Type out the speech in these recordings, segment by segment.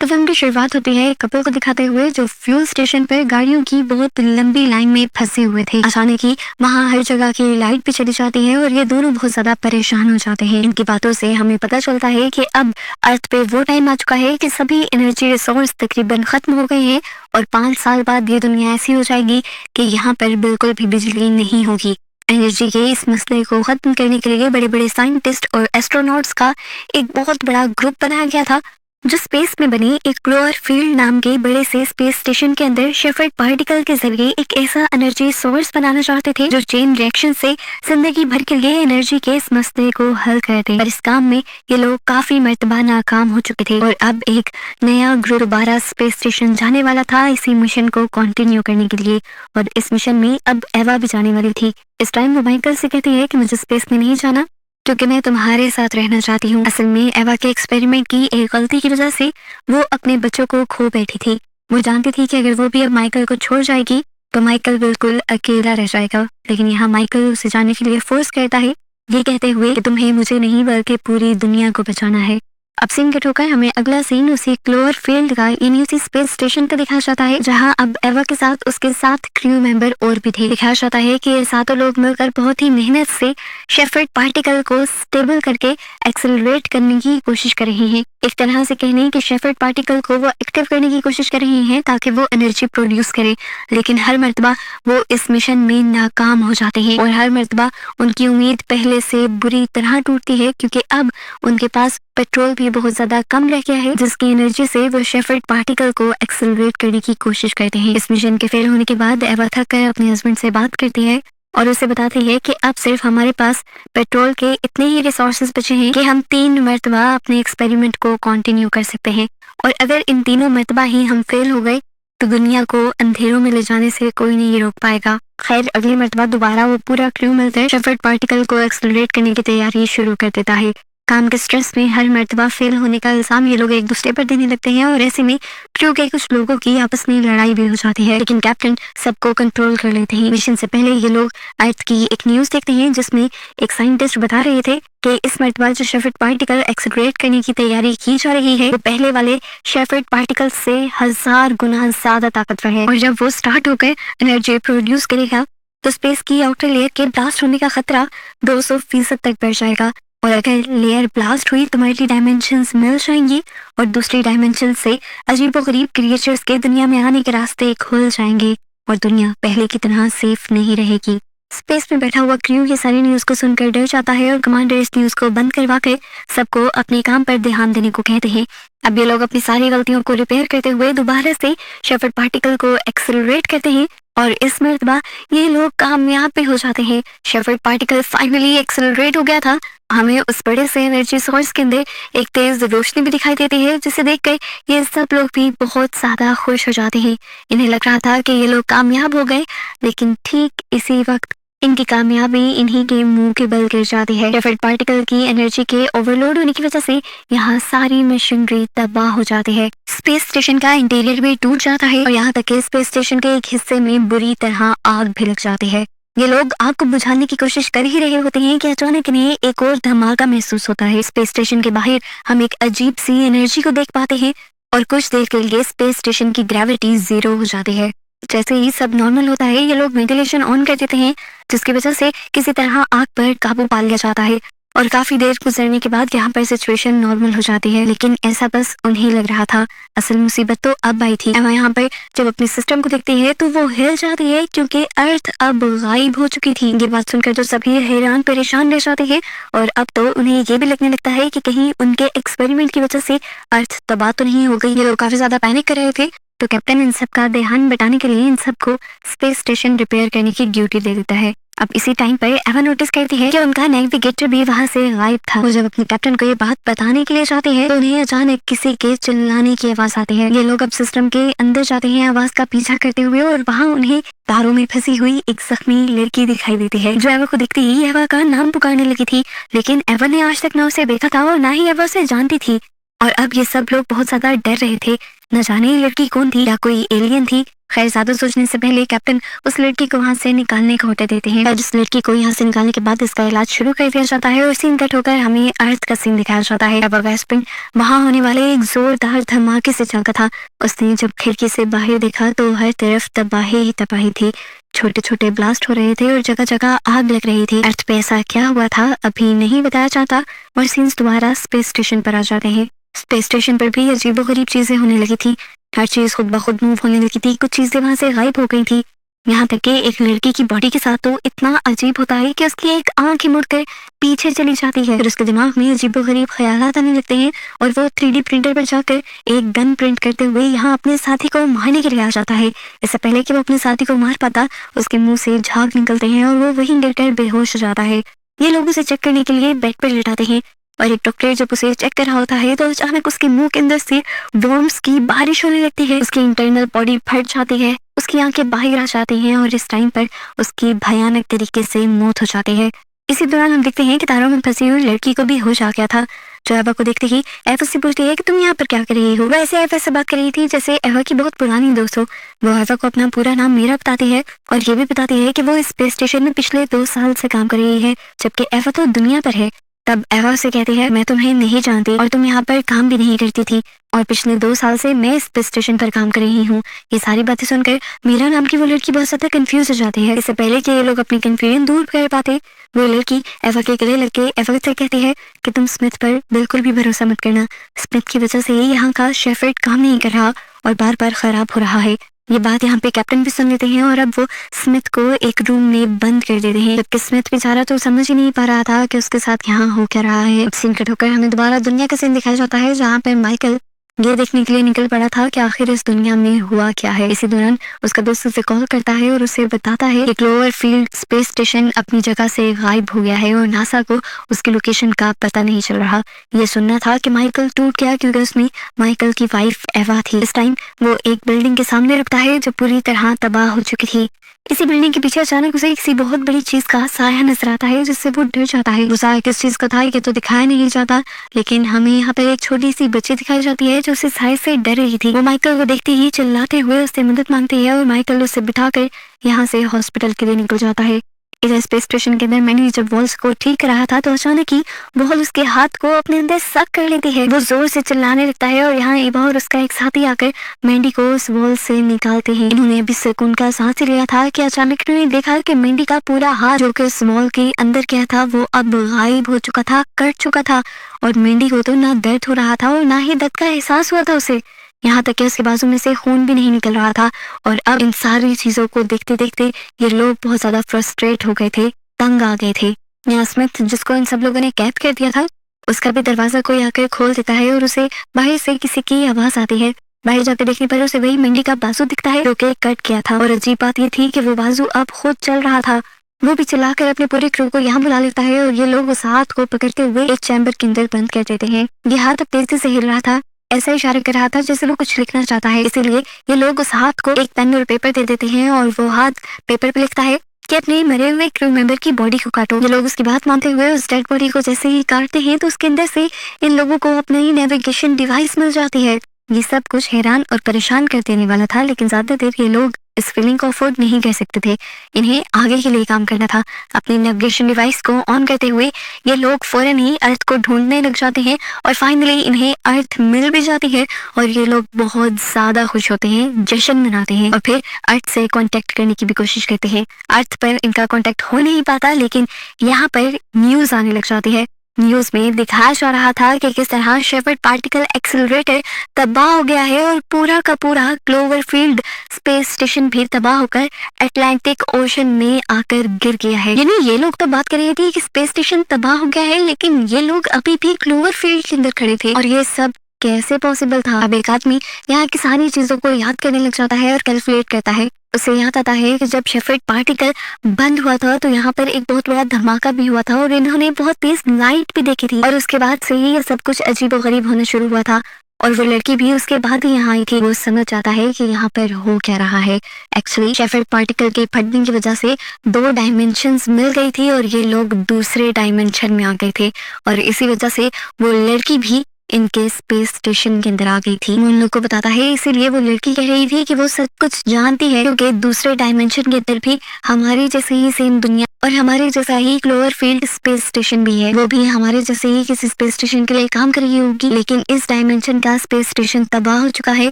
तो फिल्म की शुरुआत होती है एक कपल को दिखाते हुए जो फ्यूल स्टेशन पर गाड़ियों की बहुत लंबी लाइन में फंसे हुए थे। अचानक ही वहाँ हर जगह की लाइट भी चली जाती है और ये दोनों बहुत ज्यादा परेशान हो जाते हैं। इनकी बातों से हमें पता चलता है कि अब अर्थ पे वो टाइम आ चुका है कि सभी एनर्जी रिसोर्स तकरीबन खत्म हो गए हैं और 5 साल बाद ये दुनिया ऐसी हो जाएगी कि यहाँ पर बिल्कुल भी बिजली नहीं होगी। एनर्जी के इस मसले को खत्म करने के लिए बड़े बड़े साइंटिस्ट और एस्ट्रोनॉट्स का एक बहुत बड़ा ग्रुप बनाया गया था जो स्पेस में बने एक क्लोरफील्ड नाम के बड़े से स्पेस स्टेशन के अंदर शेफर्ड पार्टिकल के जरिए एक ऐसा एनर्जी सोर्स बनाना चाहते थे जो चेन रिएक्शन से जिंदगी भर के लिए एनर्जी के इस मसले को हल कर दे। पर इस काम में ये लोग काफी मर्तबा नाकाम हो चुके थे और अब एक नया ग्रुप दोबारा स्पेस स्टेशन जाने वाला था इसी मिशन को कंटिन्यू करने के लिए। और इस मिशन में अब एवा भी जाने वाली थी। इस टाइम वो माइकल से कहती है कि मुझे स्पेस में नहीं जाना क्योंकि मैं तुम्हारे साथ रहना चाहती हूँ। असल में एवा के एक्सपेरिमेंट की एक गलती की वजह से वो अपने बच्चों को खो बैठी थी। वो जानती थी कि अगर वो भी अब माइकल को छोड़ जाएगी तो माइकल बिल्कुल अकेला रह जाएगा, लेकिन यहाँ माइकल उसे जाने के लिए फोर्स करता है, ये कहते हुए कि तुम्हें मुझे नहीं बल्कि पूरी दुनिया को बचाना है। अब सीन कट होकर हमें अगला सीन उसी क्लोरफील्ड का यानी उसी स्पेस स्टेशन का दिखाया जाता है जहां अब एवा के साथ उसके 7 क्रू मेंबर और भी थे। दिखाया जाता है कि ये सातों लोग मिलकर बहुत ही मेहनत से शेफर्ड पार्टिकल को स्टेबल करके एक्सेलरेट करने की कोशिश कर रहे हैं। एक तरह से कहने कि शेफर्ड पार्टिकल को वो एक्टिव करने की कोशिश कर रहे हैं ताकि वो एनर्जी प्रोड्यूस करे, लेकिन हर मर्तबा वो इस मिशन में नाकाम हो जाते हैं और हर मर्तबा उनकी उम्मीद पहले से बुरी तरह टूटती है क्योंकि अब उनके पास पेट्रोल भी बहुत ज्यादा कम रह गया है जिसकी एनर्जी से वो शेफर्ड पार्टिकल को एक्सेलरेट करने की कोशिश करते हैं। इस मिशन के फेल होने के बाद एवा थक कर अपने हस्बैंड से बात करती है और उसे बताती है कि अब सिर्फ हमारे पास पेट्रोल के इतने ही रिसोर्सेज बचे हैं कि हम 3 मरतबा अपने एक्सपेरिमेंट को कंटिन्यू कर सकते हैं और अगर इन तीनों मरतबा ही हम फेल हो गए तो दुनिया को अंधेरों में ले जाने से कोई नहीं रोक पाएगा। खैर अगली मरतबा दोबारा वो पूरा क्रू मिलकर शेफर्ड पार्टिकल को एक्सेलरेट करने की तैयारी शुरू कर देता है। काम के स्ट्रेस में हर मर्तबा फेल होने का इल्जाम ये लोग एक दूसरे पर देने लगते हैं और ऐसे में क्रू के कुछ लोगों की आपस में लड़ाई भी हो जाती है, लेकिन कैप्टन सबको कंट्रोल कर लेते हैं। मिशन से पहले ये लोग अर्थ की एक न्यूज देखते हैं जिसमें एक साइंटिस्ट बता रहे थे कि इस मरतबा जो शेफर्ड पार्टिकल एक्सेलरेट करने की तैयारी की जा रही है वो पहले वाले शेफर्ड पार्टिकल से 1000 गुना ज्यादा ताकतवर है और जब वो स्टार्ट होकर एनर्जी प्रोड्यूस करेगा तो स्पेस की आउटर लेयर के ब्लास्ट होने का खतरा 200% तक बढ़ जाएगा और अगर लेयर ब्लास्ट हुई तो मल्टी डायमेंशंस मिल जाएंगी और दूसरी डायमेंशन से अजीबोगरीब क्रिएचर्स के दुनिया में आने के रास्ते खुल जाएंगे और दुनिया पहले की तरह सेफ नहीं रहेगी। स्पेस में बैठा हुआ क्रू ये सारी न्यूज को सुनकर डर जाता है और कमांडर इस न्यूज को बंद करवा कर सबको अपने काम पर ध्यान देने को कहते हैं। अब ये लोग अपनी सारी गलतियों को रिपेयर करते हुए दोबारा से शेफर्ड पार्टिकल को एक्सेलरेट करते हैं और इस मरतबा ये लोग कामयाब भी हो जाते हैं। शेफर्ड पार्टिकल फाइनली एक्सेलरेट हो गया था। हमें उस बड़े से एनर्जी सोर्स के अंदर एक तेज रोशनी भी दिखाई देती है जिसे देखकर ये सब लोग भी बहुत ज्यादा खुश हो जाते हैं। इन्हें लग रहा था कि ये लोग कामयाब हो गए, लेकिन ठीक इसी वक्त इनकी कामयाबी इन्हीं के मुंह के बल गिर जाती है। शेफर्ड पार्टिकल की एनर्जी के ओवरलोड होने की वजह से यहाँ सारी मशीनरी तबाह हो जाती है। स्पेस स्टेशन का इंटीरियर भी टूट जाता है और यहाँ तक कि स्पेस स्टेशन के एक हिस्से में बुरी तरह आग भी लग जाती है। ये लोग आग को बुझाने की कोशिश कर ही रहे होते हैं कि अचानक इन्हें एक और धमाका महसूस होता है। स्पेस स्टेशन के बाहर हम एक अजीब सी एनर्जी को देख पाते हैं और कुछ देर के लिए स्पेस स्टेशन की ग्रेविटी 0 हो जाती है। जैसे ही सब नॉर्मल होता है ये लोग वेंटिलेशन ऑन कर देते हैं जिसकी वजह से किसी तरह आग पर काबू पा लिया जाता है और काफी देर गुजरने के बाद यहाँ पर सिचुएशन नॉर्मल हो जाती है, लेकिन ऐसा बस उन्हें लग रहा था। असल मुसीबत तो अब आई थी। एवा यहाँ पर जब अपने सिस्टम को देखती है तो वो हिल जाती है क्योंकि अर्थ अब गायब हो चुकी थी। ये बात सुनकर तो सभी हैरान परेशान रह जाते हैं और अब तो उन्हें ये भी लगने लगता है कि कहीं उनके एक्सपेरिमेंट की वजह से अर्थ तबाह तो नहीं हो गई। ये लोग काफी ज्यादा पैनिक कर रहे थे तो कैप्टन इन सब का ध्यान बटाने के लिए इन सबको स्पेस स्टेशन रिपेयर करने की ड्यूटी दे देता है। अब इसी टाइम पर एवा नोटिस करती है कि उनका नेविगेटर भी वहाँ से गायब था। वो जब अपने कैप्टन को ये बात बताने के लिए जाते हैं तो उन्हें अचानक किसी के चिल्लाने की आवाज आती है। ये लोग अब सिस्टम के अंदर जाते हैं आवाज का पीछा करते हुए और वहाँ उन्हें तारों में फंसी हुई एक जख्मी लड़की दिखाई देती है जो एवा को दिखती ही एवा का नाम पुकारने लगी थी, लेकिन एवा ने आज तक ना उसे देखा था और ना ही एवा उसे जानती थी। और अब ये सब लोग बहुत ज्यादा डर रहे थे, न जाने ये लड़की कौन थी, या कोई एलियन थी खैर ज्यादा सोचने से पहले कैप्टन उस लड़की को वहाँ से निकालने का ऑर्डर देते हैं और उस लड़की को यहाँ से निकालने के बाद इसका इलाज शुरू कर दिया जाता है और सीन कट होकर हमें अर्थ का सीन दिखाया जाता है। अब वेस्टपिन वहाँ होने वाले एक जोरदार धमाके से चौंका था। उसने जब खिड़की से बाहर देखा तो हर तरफ तबाही ही तबाही थी। छोटे छोटे ब्लास्ट हो रहे थे और जगह जगह आग लग रही थी। अर्थ पे ऐसा क्या हुआ था अभी नहीं बताया जाता और सीन्स दोबारा स्पेस स्टेशन पर आ जाते हैं। स्पेस स्टेशन पर भी अजीबोगरीब चीजें होने लगी थी। हर चीज खुद ब खुद मूव होने लगी थी। कुछ चीजें वहां से गायब हो गई थी। यहाँ तक कि एक लड़की की बॉडी के साथ तो इतना अजीब होता है कि उसकी एक आंख ही मुड़कर पीछे चली जाती है। फिर उसके दिमाग में अजीबोगरीब ख्यालात आने लगते हैं और वो 3D प्रिंटर पर जाकर एक गन प्रिंट करते हुए यहाँ अपने साथी को मारने के लिए आ जाता है। इससे पहले कि वो अपने साथी को मार पाता उसके मुंह से झाग निकलते हैं और वो वहीं गिरकर बेहोश हो जाता है। ये लोग उसे चेक करने के लिए बेड पर लेटाते हैं और एक डॉक्टर जब उसे चेक कर रहा होता है तो अचानक उसके मुंह के अंदर से वर्म्स की बारिश होने लगती है। उसकी इंटरनल बॉडी फट जाती है, उसकी आंखें बाहर आ जाती हैं और इस टाइम पर उसकी भयानक तरीके से मौत हो जाती है। इसी दौरान हम देखते हैं कि तारों में फंसी हुई लड़की को भी होश आ गया था, जो एवा को देखते ही एवा से पूछती है कि तुम यहाँ पर क्या कर रही हो। वैसे एवा से बात कर रही थी जैसे एवा की बहुत पुरानी दोस्त हो। वो एवा को अपना पूरा नाम मीरा बताती है और ये भी बताती है कि वो इस स्पेस स्टेशन में पिछले 2 साल से काम कर रही है, जबकि एवा तो दुनिया पर है। तब एवा से कहती है मैं तुम्हें नहीं जानती और तुम यहाँ पर काम भी नहीं करती थी और पिछले 2 साल से मैं स्पेस स्टेशन पर काम कर रही हूँ। ये सारी बातें सुनकर मीरा नाम की वो लड़की बहुत ज्यादा कंफ्यूज हो जाती है। इससे पहले कि ये लोग अपनी कंफ्यूजन दूर कर पाते वो लड़की एवा के गले लग के एवा से कहती है कि तुम स्मिथ पर बिल्कुल भी भरोसा मत करना। स्मिथ की वजह से यहाँ का शेफर्ड काम नहीं कर रहा और बार बार खराब हो रहा है। ये बात यहाँ पे कैप्टन भी सुन लेते हैं और अब वो स्मिथ को एक रूम में बंद कर देते हैं, जबकि स्मिथ बेचारा तो समझ ही नहीं पा रहा था कि उसके साथ यहाँ हो क्या रहा है। अब सीन कट होकर हमें दोबारा दुनिया का सीन दिखाया जाता है जहाँ पे माइकल ये देखने के लिए निकल पड़ा था कि आखिर इस दुनिया में हुआ क्या है। इसी दौरान उसका दोस्त उसे कॉल करता है और उसे बताता है कि क्लोवरफील्ड स्पेस स्टेशन अपनी जगह से गायब हो गया है और नासा को उसकी लोकेशन का पता नहीं चल रहा। ये सुनना था कि माइकल टूट गया क्योंकि उसमें माइकल की वाइफ एवा थी। इस टाइम वो एक बिल्डिंग के सामने रुकता है जो पूरी तरह तबाह हो चुकी थी। इसी बिल्डिंग के पीछे अचानक उसे किसी बहुत बड़ी चीज का साया नजर आता है जिससे वो डर जाता है। वो साया किस चीज का था ये तो दिखाया नहीं जाता, लेकिन हमें यहाँ पर एक छोटी सी बच्ची दिखाई जाती है जो उसे साए से डर रही थी। वो माइकल को देखते ही चिल्लाते हुए उससे मदद मांगती है और माइकल उसे बिठाकर यहाँ से हॉस्पिटल के लिए निकल जाता है। इधर स्पेस स्टेशन के अंदर मैंडी जब वॉल्स को ठीक कर रहा था तो अचानक ही वॉल उसके हाथ को अपने अंदर सक कर लेती है। वो जोर से चिल्लाने लगता है और यहाँ एवा और उसका एक साथी आकर मैंडी को उस वॉल से निकालते हैं। इन्होंने अभी सुकून का सांस लिया था कि अचानक इन्होंने देखा कि मैंडी का पूरा हाथ जो कि उस वॉल के अंदर गया था वो अब गायब हो चुका था, कट चुका था और मैंडी को तो ना दर्द हो रहा था और ना ही दर्द का एहसास हुआ था उसे। यहाँ तक कि उसके बाजू में से खून भी नहीं निकल रहा था। और अब इन सारी चीजों को देखते देखते ये लोग बहुत ज्यादा फ्रस्ट्रेट हो गए थे, तंग आ गए थे। यहाँ स्मिथ जिसको इन सब लोगों ने कैद कर दिया था उसका भी दरवाजा कोई आकर खोल देता है और उसे बाहर से किसी की आवाज आती है। बाहर जाकर देखने पर उसे वही मैंडी का बाजू दिखता है जो कि कट गया था और अजीब बात ये थी कि वो बाजू अब खुद चल रहा था। वो भी चिल्लाकर अपने पूरे क्रू को यहाँ बुला लेता है और ये लोग उस हाथ को पकड़ते हुए एक चैम्बर के अंदर बंद कर देते हैं। ये हाथ अब तेजी से हिल रहा था, ऐसा इशारा कर रहा था जैसे वो कुछ लिखना चाहता है। इसीलिए ये लोग उस हाथ को एक पेन और पेपर दे देते हैं और वो हाथ पेपर पे लिखता है कि अपने मरे हुए क्रू मेंबर की बॉडी को काटो। ये लोग उसकी बात मानते हुए उस डेड बॉडी को जैसे ही काटते हैं तो उसके अंदर से इन लोगों को अपनी नेविगेशन डिवाइस मिल जाती है। ये सब कुछ हैरान और परेशान कर देने वाला था, लेकिन ज्यादा देर ये लोग इस फीलिंग को अफोर्ड नहीं कर सकते थे। इन्हें आगे के लिए काम करना था। अपनी नेविगेशन डिवाइस को ऑन करते हुए ये लोग फौरन ही अर्थ को ढूंढने लग जाते हैं और फाइनली इन्हें अर्थ मिल भी जाती है और ये लोग बहुत ज्यादा खुश होते हैं, जश्न मनाते हैं और फिर अर्थ से कांटेक्ट करने की भी कोशिश करते हैं। अर्थ पर इनका कांटेक्ट हो नहीं पाता, लेकिन यहाँ पर न्यूज आने लग जाती है। न्यूज में दिखाया जा रहा था कि किस तरह शेफर्ड पार्टिकल एक्सेलरेटर तबाह हो गया है और पूरा का पूरा क्लोवरफील्ड स्पेस स्टेशन भी तबाह होकर अटलांटिक ओशन में आकर गिर गया है। यानी ये लोग तो बात कर रहे थे कि स्पेस स्टेशन तबाह हो गया है, लेकिन ये लोग अभी भी क्लोवरफील्ड के अंदर खड़े थे और ये सब कैसे पॉसिबल था। अब एक आदमी यहाँ की सारी चीजों को याद करने लग जाता है और कैलकुलेट करता है। उसे याद आता है कि जब शेफर्ड पार्टिकल बंद हुआ था तो यहाँ पर एक बहुत बड़ा धमाका भी हुआ था और इन्होंने बहुत तेज लाइट भी देखी थी और उसके बाद से ही ये सब कुछ अजीबोगरीब होना शुरू हुआ था और वो लड़की भी उसके बाद ही यहाँ आई थी। वो समझ जाता है कि यहाँ पर हो क्या रहा है। एक्चुअली शेफर्ड पार्टिकल के फटने की वजह से 2 डायमेंशंस मिल गई थी और ये लोग दूसरे डायमेंशन में आ गए थे और इसी वजह से वो लड़की भी इनके स्पेस स्टेशन के अंदर आ गई थी। वो उन लोग को बताता है, इसीलिए वो लड़की कह रही थी कि वो सब कुछ जानती है क्योंकि दूसरे डायमेंशन के अंदर भी हमारे जैसे ही सेम दुनिया और हमारे जैसा ही क्लोवर फील्ड स्पेस स्टेशन भी है। वो भी हमारे जैसे ही किसी स्पेस स्टेशन के लिए काम कर रही होगी, लेकिन इस डायमेंशन का स्पेस स्टेशन तबाह हो चुका है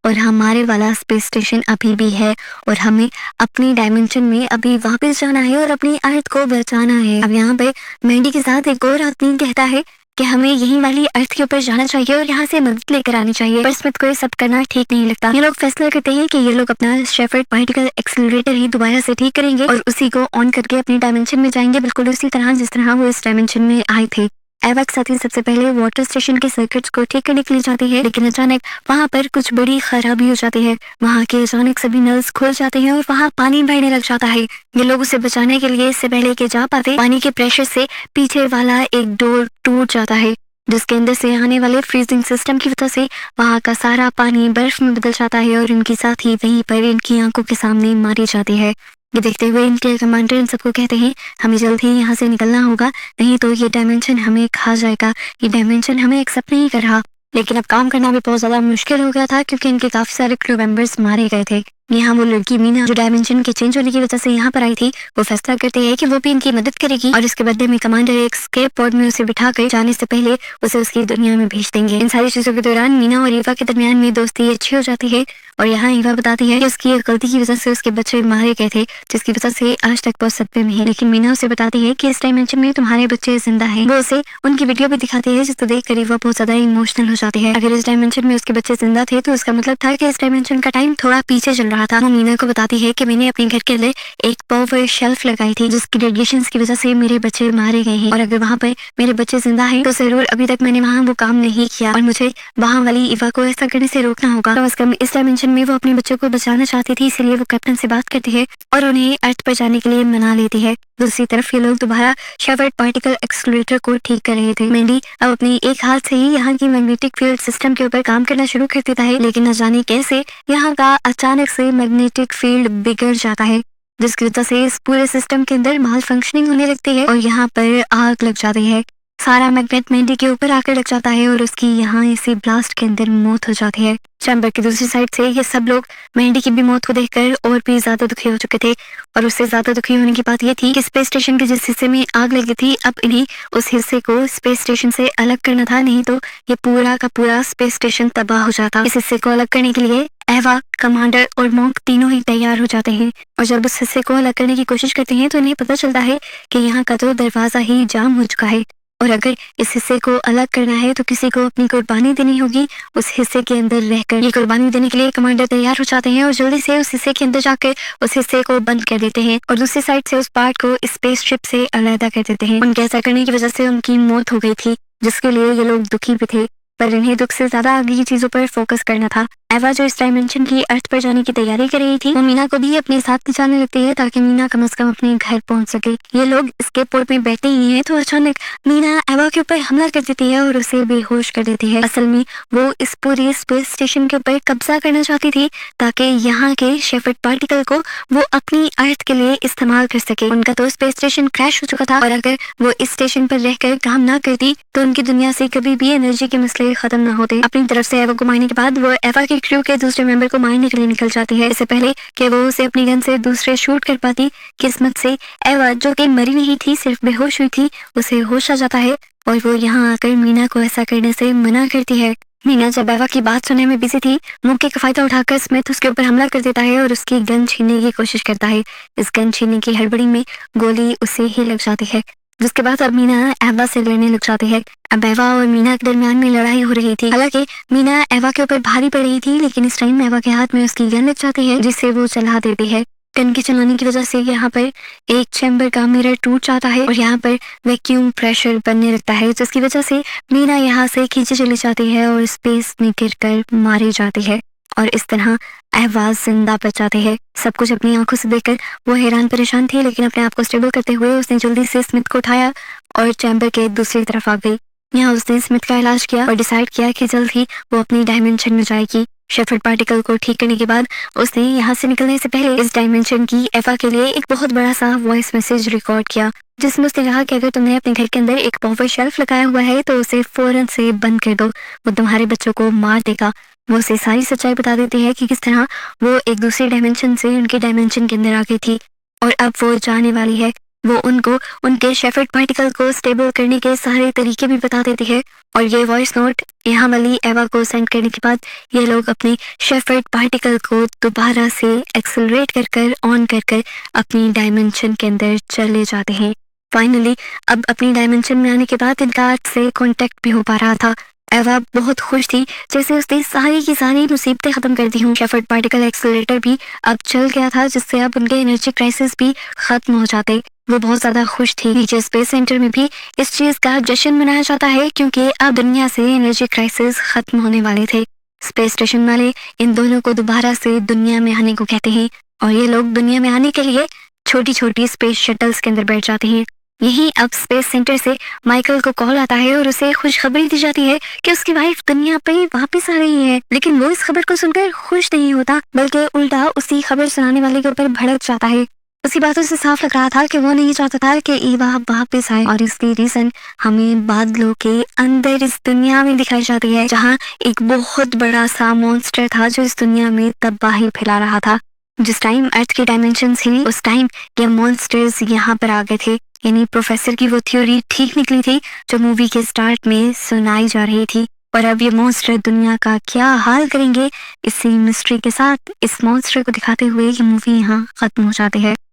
और हमारे वाला स्पेस स्टेशन अभी भी है और हमें अपनी डायमेंशन में अभी वापस जाना है और अपनी अर्थ को बचाना है। अब यहाँ पे मैंडी के साथ एक और आदमी कहता है कि हमें यही वाली अर्थ के ऊपर जाना चाहिए और यहाँ से मदद लेकर आनी चाहिए, पर स्मिथ को ये सब करना ठीक नहीं लगता। ये लोग फैसला करते हैं कि ये लोग अपना शेफर्ड पार्टिकल एक्सेलरेटर ही दोबारा से ठीक करेंगे और उसी को ऑन करके अपनी डायमेंशन में जाएंगे, बिल्कुल उसी तरह जिस तरह वो इस डायमेंशन में आए थे। एवा के साथ ही सबसे पहले वाटर स्टेशन के सर्किट्स को ठीक करने के लिए जाती है, लेकिन अचानक वहाँ पर कुछ बड़ी खराबी हो जाती है। वहाँ के अचानक सभी नल्स खुल जाते हैं और वहाँ पानी बहने लग जाता है। ये लोग उसे बचाने के लिए इससे पहले कि जा पाते, पानी के प्रेशर से पीछे वाला एक डोर टूट जाता है, जिसके अंदर से आने वाले फ्रीजिंग सिस्टम की वजह से वहाँ का सारा पानी बर्फ में बदल जाता है और इनकी साथ ही वहीं पर इनकी आंखों के सामने मारी जाती है। ये देखते हुए इनके कमांडर इन सबको कहते हैं, हमें जल्द ही यहाँ से निकलना होगा, नहीं तो ये डायमेंशन हमें खा जाएगा। ये डायमेंशन हमें एक्सेप्ट नहीं कर रहा। लेकिन अब काम करना भी बहुत ज्यादा मुश्किल हो गया था क्योंकि इनके काफी सारे क्रू मेंबर्स मारे गए थे। यहाँ वो लड़की मीना जो डायमेंशन के चेंज होने की वजह से यहाँ पर आई थी, वो फैसला करती है कि वो भी इनकी मदद करेगी और इसके बदले में कमांडर एक स्केप पॉड में उसे बिठा कर जाने से पहले उसे उसकी दुनिया में भेज देंगे। इन सारी चीजों के दौरान मीना और ईवा के दरमियान में दोस्ती अच्छी हो जाती है और यहाँ ईवा बताती है कि उसकी एक गलती की वजह से उसके बच्चे मारे गए थे, जिसकी वजह से आज तक बहुत सदमे में है। लेकिन मीना उसे बताती है कि इस डायमेंशन में तुम्हारे बच्चे जिंदा हैं। वो उसे उनकी वीडियो भी दिखाती है, जिसको देख कर ईवा बहुत ज्यादा इमोशनल हो जाती है। अगर इस डायमेंशन में उसके बच्चे जिंदा थे तो उसका मतलब था कि इस डायमेंशन का टाइम थोड़ा पीछे चल रहा था। वो मीना को बताती है कि मैंने अपने घर के अंदर एक पावर शेल्फ लगाई थी जिसकी रेडिएशन की वजह से मेरे बच्चे मारे गए हैं और अगर वहाँ पर मेरे बच्चे जिंदा हैं तो जरूर अभी तक मैंने वहाँ वो काम नहीं किया और मुझे वहाँ वाली ईवा को ऐसा करने से रोकना होगा। कम से कम इस डायमेंशन में वो अपने बच्चों को बचाना चाहती थी, इसलिए वो कैप्टन से बात करती है और उन्हें अर्थ पर जाने के लिए मना लेती है। दूसरी तरफ ये लोग दोबारा शेफर्ड पार्टिकल एक्सेलरेटर को ठीक कर रहे थे। मैंडी अब अपनी एक हाथ से ही यहाँ की मैग्नेटिक फील्ड सिस्टम के ऊपर काम करना शुरू कर देता है, लेकिन न जाने कैसे यहाँ का अचानक से मैग्नेटिक फील्ड बिगड़ जाता है, जिसकी वजह से इस पूरे सिस्टम के अंदर माल फंक्शनिंग होने लगती है और यहाँ पर आग लग जाती है। सारा मैग्नेट मैंडी के ऊपर आकर लग जाता है और उसकी यहाँ इसी ब्लास्ट के अंदर मौत हो जाती है। चैम्बर की दूसरी साइड से ये सब लोग मैंडी की भी मौत को देखकर और भी ज्यादा दुखी हो चुके थे और उससे ज्यादा दुखी होने की बात ये थी कि स्पेस स्टेशन के जिस हिस्से में आग लगी थी, अब इन्हें उस हिस्से को स्पेस स्टेशन से अलग करना था, नहीं तो ये पूरा का पूरा स्पेस स्टेशन तबाह हो जाता। इस हिस्से को अलग करने के लिए एवा, कमांडर और मॉन्क तीनों ही तैयार हो जाते हैं और जब उस हिस्से को अलग करने की कोशिश करते हैं तो इन्हें पता चलता है कि यहाँ का तो दरवाजा ही जाम हो चुका है और अगर इस हिस्से को अलग करना है तो किसी को अपनी कुर्बानी देनी होगी उस हिस्से के अंदर रहकर। ये कुर्बानी देने के लिए कमांडर तैयार हो जाते हैं और जल्दी से उस हिस्से के अंदर जाकर उस हिस्से को बंद कर देते हैं और दूसरी साइड से उस पार्ट को स्पेसशिप से अलग कर देते हैं। उनके ऐसा करने की वजह से उनकी मौत हो गई थी, जिसके लिए ये लोग दुखी भी थे, पर इन्हें दुख से ज्यादा अगली चीजों पर फोकस करना था। एवा जो इस डायमेंशन की अर्थ पर जाने की तैयारी कर रही थी, वो मीना को भी अपने साथ ले जाने लगती है ताकि मीना कम से कम अपने घर पहुंच सके। ये लोग स्केप बोर्ड में बैठे ही हैं तो अचानक मीना एवा के ऊपर हमला कर देती है और उसे बेहोश कर देती है। असल में वो इस पूरे स्पेस स्टेशन के ऊपर कब्जा करना चाहती थी ताकि यहाँ के शेफर्ड पार्टिकल को वो अपनी अर्थ के लिए इस्तेमाल कर सके। उनका तो स्पेस स्टेशन क्रैश हो चुका था और अगर वो इस स्टेशन पर रहकर काम ना करती तो उनकी दुनिया से कभी भी एनर्जी के मसले खत्म ना होते। अपनी तरफ से एवा को मारने के बाद वो एवा के क्रू के दूसरे मेंबर को मारने के लिए निकल जाती है। इससे पहले कि वो उसे अपनी गन से दूसरे शूट कर पाती, किस्मत से एवा जो कि मरी नहीं थी, सिर्फ बेहोश हुई थी, उसे होश आ जाता है और वो यहाँ आकर मीना को ऐसा करने से मना करती है। मीना जब एवा की बात सुनने में बिजी थी, मौके का फायदा उठाकर स्मिथ उसके ऊपर हमला कर देता है और उसकी गन छीनने की कोशिश करता है। इस गन छीनने की हड़बड़ी में गोली उसे ही लग जाती है, जिसके बाद अब मीना एवा से लड़ने लग जाती है। अब एवा और मीना के दरमियान में लड़ाई हो रही थी। हालांकि मीना एवा के ऊपर भारी पड़ रही थी, लेकिन इस टाइम एवा के हाथ में उसकी गन लग जाती है, जिससे वो चला देती है। गन के चलाने की वजह से यहाँ पर एक चैम्बर का मिरर टूट जाता है और यहाँ पर वैक्यूम प्रेशर बनने लगता है, जिसकी वजह से मीना यहाँ से खींचे चली जाती है और स्पेस में गिरकर मारी जाती है और इस तरह एवा जिंदा बच जाती है। सब कुछ अपनी आंखों से देखकर वो हैरान परेशान थी, लेकिन अपने आप को स्टेबल करते हुए उसने जल्दी से स्मिथ को उठाया और चैम्बर के दूसरी तरफ आ गई। यहाँ उसने स्मिथ का इलाज किया और डिसाइड किया कि जल्द ही वो अपनी डायमेंशन में जाएगी। शेफर्ड पार्टिकल को ठीक करने के बाद उसने यहाँ से निकलने से पहले इस डायमेंशन की एवा के लिए एक बहुत बड़ा सा वॉइस मैसेज रिकॉर्ड किया, जिसमें उसने कहा कि अगर तुमने अपने घर के अंदर एक पावर शेल्फ लगाया हुआ है तो उसे फौरन से बंद कर दो, वो तुम्हारे बच्चों को मार देगा। वो उसे सारी सच्चाई बता देती है कि किस तरह वो एक दूसरे डायमेंशन से उनके डायमेंशन के अंदर आ गई थी और अब वो जाने वाली है। वो उनको उनके शेफर्ड पार्टिकल को स्टेबल करने के सारे तरीके भी बता देती है और ये वॉइस नोट यहाँ वाली एवा को सेंड करने के बाद ये लोग अपने शेफर्ड पार्टिकल को दोबारा से एक्सेलरेट कर ऑन कर अपनी डायमेंशन के अंदर चले जाते हैं। फाइनली अब अपनी डायमेंशन में आने के बाद इनका आर्ट से कांटेक्ट भी हो पा रहा था। एवा बहुत खुश थी, जैसे उसने सारी की सारी मुसीबतें खत्म कर दी हूँ। शेफर्ड पार्टिकल एक्सेलरेटर भी अब चल गया था, जिससे अब उनके एनर्जी क्राइसिस भी खत्म हो जाते। वो बहुत ज्यादा खुश थी। नीचे स्पेस सेंटर में भी इस चीज का जश्न मनाया जाता है क्योंकि अब दुनिया से एनर्जी क्राइसिस खत्म होने वाले थे। स्पेस स्टेशन वाले इन दोनों को दोबारा से दुनिया में आने को कहते हैं और ये लोग दुनिया में आने के लिए छोटी छोटी स्पेस शटल्स के अंदर बैठ जाते हैं। यही अब स्पेस सेंटर से माइकल को कॉल आता है और उसे खुशखबरी दी जाती है कि उसकी वाइफ दुनिया पे वापस आ रही है। लेकिन वो इस खबर को सुनकर खुश नहीं होता, बल्कि उल्टा उसी खबर सुनाने वाले के ऊपर भड़क जाता है। उसी बातों से साफ लग रहा था कि वो नहीं चाहता था कि ईवा वापस आए और इसकी रीजन हमें बादलों के अंदर इस दुनिया में दिखाई जाती है, जहाँ एक बहुत बड़ा सा मॉन्स्टर था जो इस दुनिया में तबाही फैला रहा था। जिस टाइम अर्थ की डायमेंशन थी उस टाइम ये मॉन्स्टर्स यहाँ पर आ गए थे, यानी प्रोफेसर की वो थ्योरी ठीक निकली थी जो मूवी के स्टार्ट में सुनाई जा रही थी। और अब ये मॉन्स्टर दुनिया का क्या हाल करेंगे, इसी मिस्ट्री के साथ इस मॉन्स्टर को दिखाते हुए ये मूवी यहाँ खत्म हो जाती है।